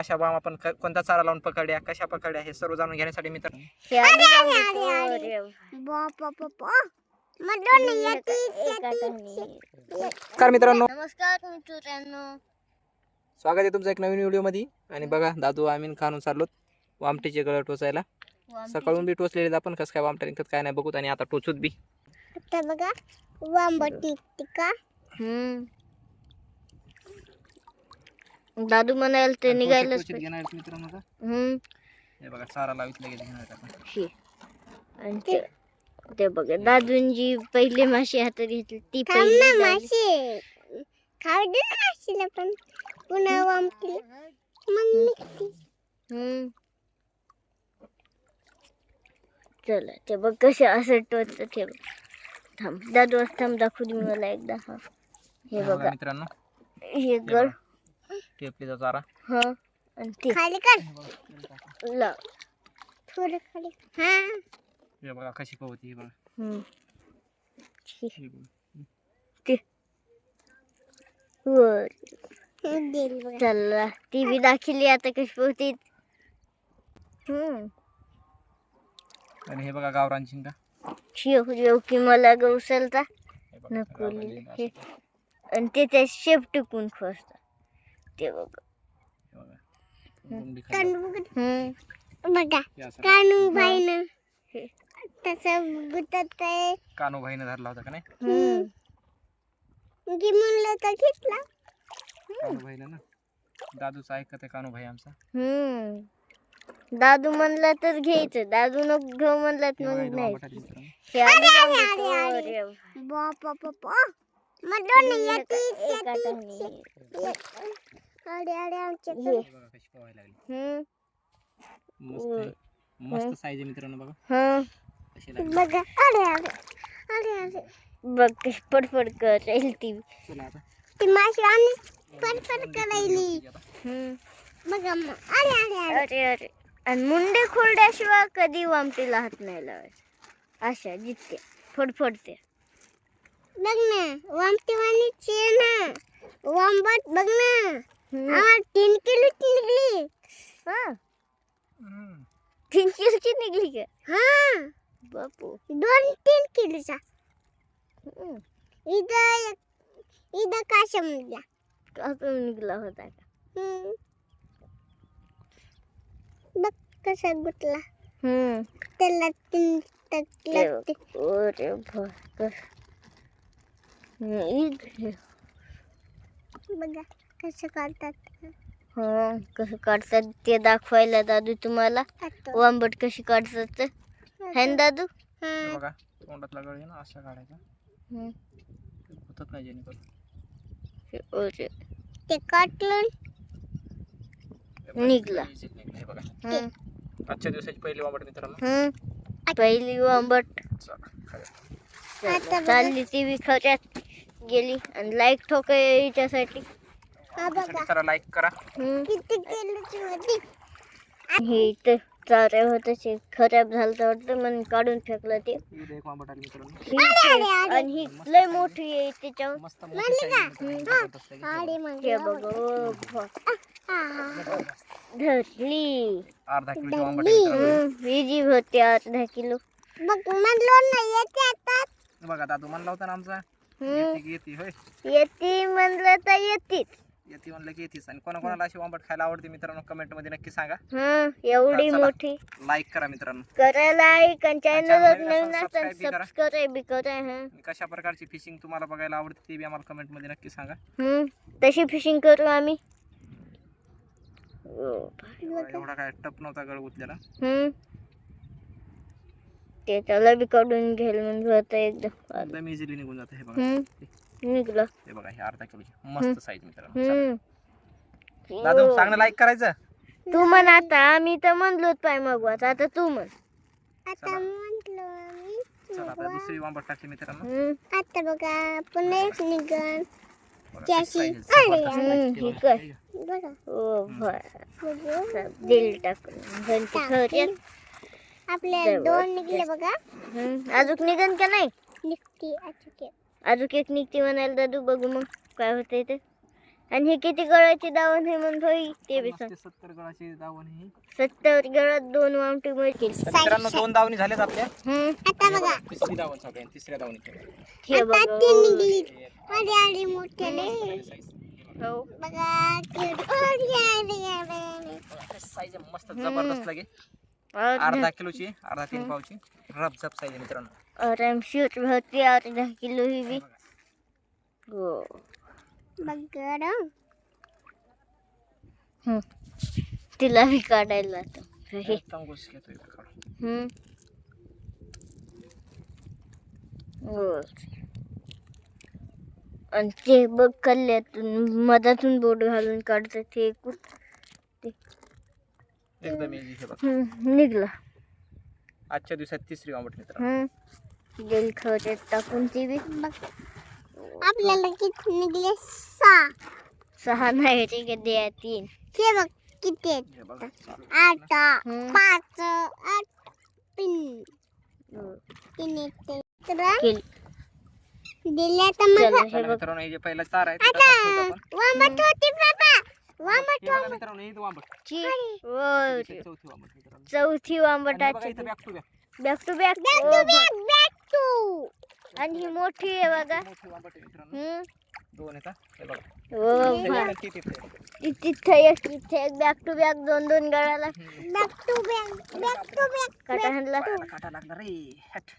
कशा बाम आपण कोणता चारा लावून पकडल्या, कशा पकडल्या हे सर्व जाणून घेण्यासाठी मित्र नमस्कार मित्रांनो, स्वागत आहे तुमचं एक नवीन व्हिडिओ मध्ये. आणि बघा दादू आम्ही खाणून चाललोत वामटीचे गळ टोचायला. सकाळून बी टोचलेले आपण कसं काय वामटा निघतात काय नाही बघूत. आणि आता टोचूत बी आता बघा वांबट निघते का. दादू म्हणाल ते निघायलाच घेणार मित्रांनो का. हे बघा चारा लावित लगेच घेणार आपण. आणि ते बघा दादूंजी पहिली माशी हातात घेतली ती पहिली माशी खाऊ दे ना माशीला पण पुन्हा वामटी मग निघते. चला ते बघ कसे असं टोचतं. ते बघ थांब दादू थांब दाखवू दे मला एकदा. हा हे बघा मित्रांनो, हे गळ टेपलीचा चारा. हा आणि ते खाली कर लाव थोडं खाली. हा हे बघा कशी पवती. हे बघा ते वर चला ती बी दाखिली आता कशी पवती. आणि हे बघा गावरान शिंगा. शिव की मला गवसलता नकोली हे आणि त्याच्या शेप टिकून खोसता. ते बघा बघा कानू भाईनं तसं गुतत आहे. कानू भाईनं धरला होता का नाही. की म्हणलं तर घेतला कानू भाईनं ना. दादूचं ऐकत आहे कानू भाई आमचा. दादू म्हणला तर घ्यायचं, दादू नको घेऊ म्हणला तर मग नाही. मस्त साईज आहे मित्रांनो बघा. बघा बघ कशी फडफड करायली ती माशी आणि फडफड करायली. बघा अरे अरे आणि मुंडे खोलड्याशिवाय कधी वामटीला हात नाही लावायचा. अशा जितके फडफडते बघ ना वामटी वाणीची ना वांबट बघ ना. 3 किलोची निघली. 3 किलोची निघली का. हा बापू 2-3 किलोचा. इथं काशा निघला होता का. बघ कसा गुतला. त्याला 3 टक लागते. बघा कसं काढतात. कसं काढतात ते दाखवायला दादू तुम्हाला. वांबट कशी काढतात है ना दादू. बघा तोंडातला गळ आहे ना असा काढायचा. होतच नाही जेणेकरून ते काटलं निघला. आजच्या दिवसाची पहिली वांबट मित्रांनो. पहिली वांबट चालली ती बी खऱ्यात गेली. आणि लाईक ठोकाय याच्यासाठी लाईक करा. हे इथं चारे होत खराब झालं वाटतं म्हणून काढून फेकलं ते. आणि ही लय मोठी आहे त्याच्यावर धरली. अर्धा किलो विजी होते अर्धा किलो. बघा दादू म्हणला होता ना आमचा येते होय. येते म्हणलं तर येतीच. येते म्हणलं की येतेच. आणि कोणाकोणाला अशी वांबट खायला आवडते मित्रांनो कमेंट मध्ये नक्की सांगा. एवढी मोठी लाईक करा मित्रांनो. करा लाईक आणि चॅनल नवीन असेल सबस्क्राईब बी करा. कशा प्रकारची फिशिंग तुम्हाला बघायला आवडते ते बी आम्हाला कमेंट मध्ये नक्की सांगा. तशी फिशिंग करू आम्ही. एवढा काय टप नव्हता गळ उतलेला. ते त्याला बी काढून घेईल म्हणजे होतं एकदम इझिली निघून जातं. हे बघा निघलं. हे बघा हे अर्धा किलोची मस्त साईज मित्रांनो. दादू सांग ना लाईक करायचं. तू म्हण आता. आम्ही तर म्हणलोच पाय मगवाच. आता तू म्हण. आता म्हटलो आम्ही. चला आता दुसरी वांबट टाकली मित्रांनो. आता बघा पुन्हा एक निघन. दिल टाकून आपल्या 2 निघले बघा. अजून निघन का नाही. निघते अजून एक निघते म्हणायला दादू. बघू मग काय होतंय ते. आणि हे किती गळाची दावण आहे मग भाई ते बी 70 गळाची दावण ही 70 गळात 2 वामटी मिळतील. मित्रांनो 2 दावणी झाल्यात आपल्या. आता बघा तिसरी दावण चालू आहे, तिसऱ्या दावणी हे बघा हो बघा साईज मस्त जबरदस्त लागे. अर्धा किलोची, अर्धा 3 पावची रबझब साईज आहे मित्रांनो. आरामशीर होती 8 किलो ही बी. हो तिला बी काढायला आता. हे चांगूस घेतोय काढून. हो आणि ते बघ कल्ल्यातून मधातून बोट घालून काढतात ते एकदम इझी हे बघ. निघला. आजच्या दिवसात तिसरी वामट मित्रांनो. जेल खवच्यात टाकून ती बी आपल्याला किती निघले? 6 नाही ते किती आहे 3. हे बघ किती आहेत? हे बघा चालू. 8 5 8 3 केली. दिल्या तर मग चला हे चला बघ मित्रांनो, हे जे पहिला चार आहे ते टाकून ठेवतो आपण. वामट होती बाबा. वामट हे बघा मित्रांनो, हे वामट. ची चौथी वामट मित्रांनो. चौथी आणि हे बघा वांबटाची इथं back to back. Back to back back to. आणि ही मोठी आहे बघा. मोठी वामट आहे मित्रांनो. 2 आहेत हा. हे बघा. हो हे भाई. बघा, तिथे. तिथे एक बॅक टू बॅक 2 गळाला बॅक टू बॅक. काटा हाणला. पायाला काटा लागला रे. हट.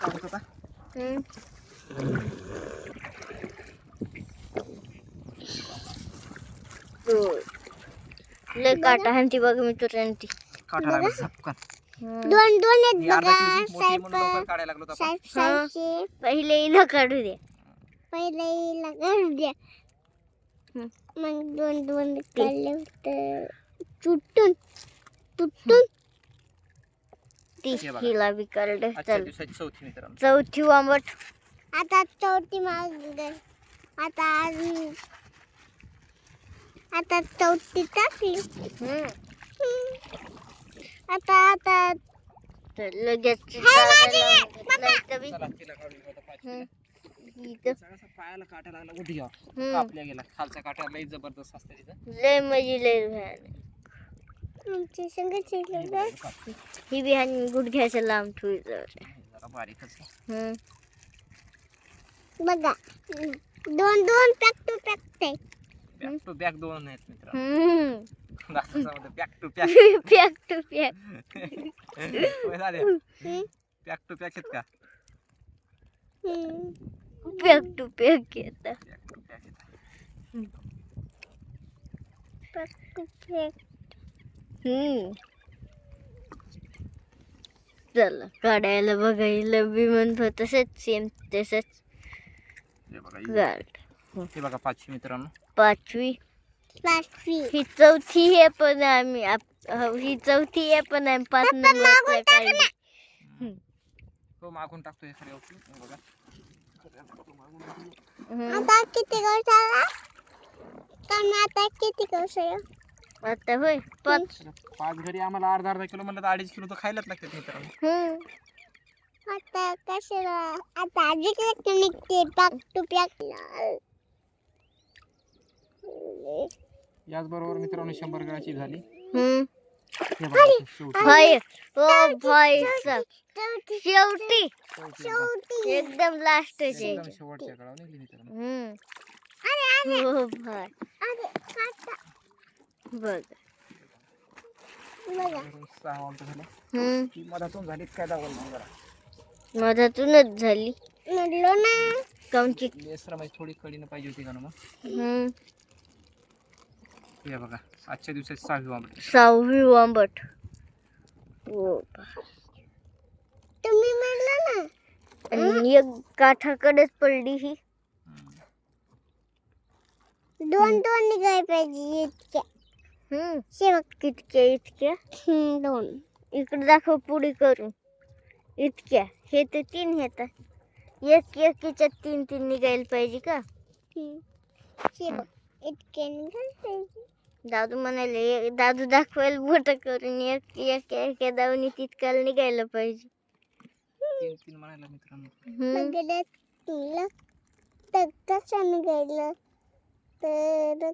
काढत होता. लय काटा हाणती बघ मी तुरंती. काटा लागला झपकन. 2 आहेत ही बघा. अर्धा किलोची मोठी म्हणून लवकर काढायला लागलो होतो आपण. साहेबचे पहिले हिला काढू दे. पहिले लागू द्या. मग 2 काढले होते. तुटून ती हे बघा. हिला बी काढलं. आजच्या चल दिवसाची चौथी मित्रांनो. चौथी वांबट. आता चौथी माग आता चौथी टाकली. आता तर लगेच चला तिला काढून घेऊ आता पाचवीला. सगळ्याचा पायाला काटा लागला गुडघ्यावर. कापल्या गेला. खालचा काटा लई जबरदस्त असते तिथं. लय मजी लय भयानक. आमची संगत शिकलं. ही बी आणि गुडघ्याच्या लांब ठेवायचं. जरा बारीकच आहे. बघा 2 पॅक टू पॅक ते. बॅक टू बॅक 2 आहेत मित्रांनो. Back to pack. Pack to pack. Pack to pack आहेत का? पॅक टू पॅक येतात. पॅक टू पॅक आहेत. Pack to pack. चला काढायला बघायला बी म्हणतो तसंच सेम तसंच हे बघा काढ. हे बघा पाचवी मित्रांनो. 5वी. ही चौथी आहे पण आम्ही ही चौथी आहे पण आम्ही 5 नंबर काढली. तो मागून टाकतो हे खरे ओके. हे बघा. आता किती गवसाला? आता किती गवसाला? आता होय 5. 5 घरी आम्हाला अर्धा किलो म्हणलं तर 2.5 किलो तर खायलाच लागतात मित्रांनो. आता कशाला? आता आजी निघते पॅक टू पॅक. याचबरोबर मित्रांनो 100 ग्रामची झाली. हे बघा, शेवटी. भाई ओ भाई शेवटी शेवटी एकदम लास्ट एकदम शेवटच्या काळावर निघली मित्रांनो. हो भाई काटा. बघ. बघा 6 आमचं झालं. ती मधातून झाली काय दाखवलं मग जरा. मधातूनच झाली. म्हणलो ना. काऊनची बेसरामाची थोडी कडीनं पाहिजे होती का ना मग. हे बघा आजच्या दिवसाची 6वी आंबट. 6वी आंबट. हो तुम्ही म्हणलं ना. आणि एक काठाकडेच पडली ही. 2 निघाय पाहिजे इतक्या. शेवट इतक्या 2. इकडे दाखव पुढे करून. इतक्या हे तर 3 येतात. एकीच्यात 3 निघायला पाहिजे का? इतके निघाय पाहिजे. दादू म्हणाले दादू दाखवायला बोट करून एका दावणी तितकाला निघायला पाहिजे. 3 म्हणायला मित्रांनो. बघा तुला तर कसं निघालं तर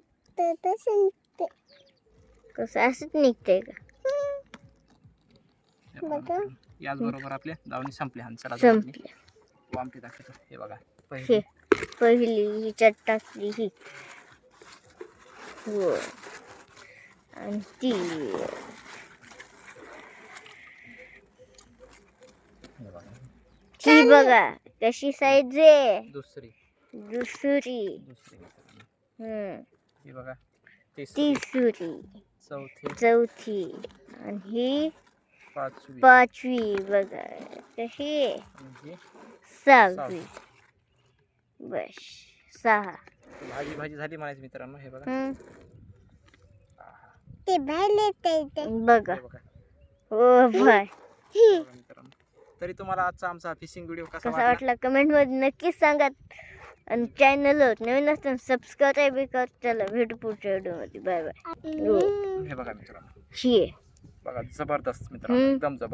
तसं निघते. कसं असंच निघतंय का? हे बघा बघा. मित्रांनो, याचबरोबर आपल्या दावणी संपल्या आणि चला संपली. वामटी दाखवतो. हे बघा हे पहिली पहिली हिच्यात टाकली ही हो आणि ती हे बघा ती बघा कशी साईज आहे. दुसरी दुसरी मित्रांनो. ही बघा तिसरी तिसरी चौथी चौथी आणि ही पाचवी पाचवी बघा कशी आहे. आणि ही सहावी बस 6. भाजी भाजी झाली म्हणायची मित्रांनो. हे बघा ते बाहेर येते बघा हे बघा हो बाय बघा मित्रांनो. तरी तुम्हाला आजचा आमचा फिशिंग व्हिडिओ कसा कसा वाटला वाटला कमेंट मध्ये नक्कीच सांगा आणि चॅनल नवीन असताना सबस्क्राईब कर. चला भेटू पुढच्या व्हिडिओ मध्ये. Bye bye. हे बघा मित्रांनो. ही आहे. बघा जबरदस्त मित्रांनो एकदम जबरदस्त.